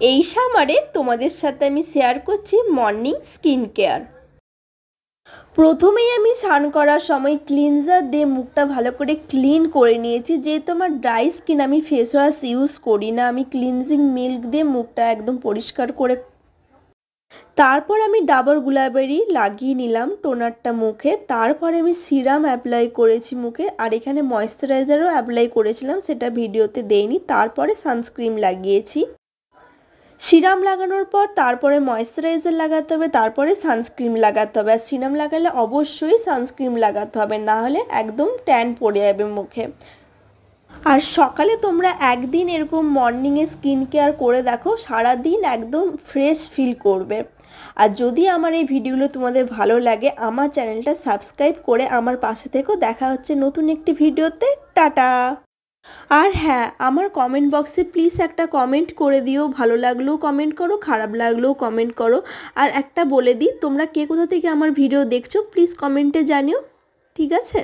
এই সামারে তোমাদের সাথে আমি শেয়ার করছি মর্নিং স্কিন কেয়ার। প্রথমেই আমি স্নান করার সময় ক্লিনজার দিয়ে মুখটা ভালো করে ক্লিন করে নিয়েছি। যেহেতু আমার ড্রাই স্কিন, আমি ফেস ওয়াশ ইউজ করি না, আমি ক্লিনজিং মিল্ক দিয়ে মুখটা একদম পরিষ্কার করে তারপর আমি ডাবর গুলাবেরি লাগিয়ে নিলাম টোনারটা মুখে। তারপরে আমি সিরাম অ্যাপ্লাই করেছি মুখে, আর এখানে ময়েশ্চারাইজারও অ্যাপ্লাই করেছিলাম, সেটা ভিডিওতে দেইনি। তারপরে সানস্ক্রিন লাগিয়েছি। সিরাম লাগানোর পর তারপরে ময়েশ্চারাইজার লাগাতে হবে, তারপরে সানস্ক্রিন লাগাতে হবে। আর সিরাম লাগালে অবশ্যই সানস্ক্রিন লাগাতে হবে, না হলে একদম ট্যান পড়ে যাবে মুখে। আর সকালে তোমরা একদিন এরকম মর্নিংয়ে স্কিন কেয়ার করে দেখো, সারাদিন একদম ফ্রেশ ফিল করবে। আর যদি আমার এই ভিডিওগুলো তোমাদের ভালো লাগে, আমার চ্যানেলটা সাবস্ক্রাইব করে আমার পাশে থেকেও। দেখা হচ্ছে নতুন একটি ভিডিওতে। টাটা। আর হ্যাঁ, আমার কমেন্ট বক্সে প্লিজ একটা কমেন্ট করে দিও। ভালো লাগলেও কমেন্ট করো, খারাপ লাগলেও কমেন্ট করো। আর একটা বলে দিই, তোমরা কে কোথা থেকে আমার ভিডিও দেখছো প্লিজ কমেন্টে জানিও, ঠিক আছে?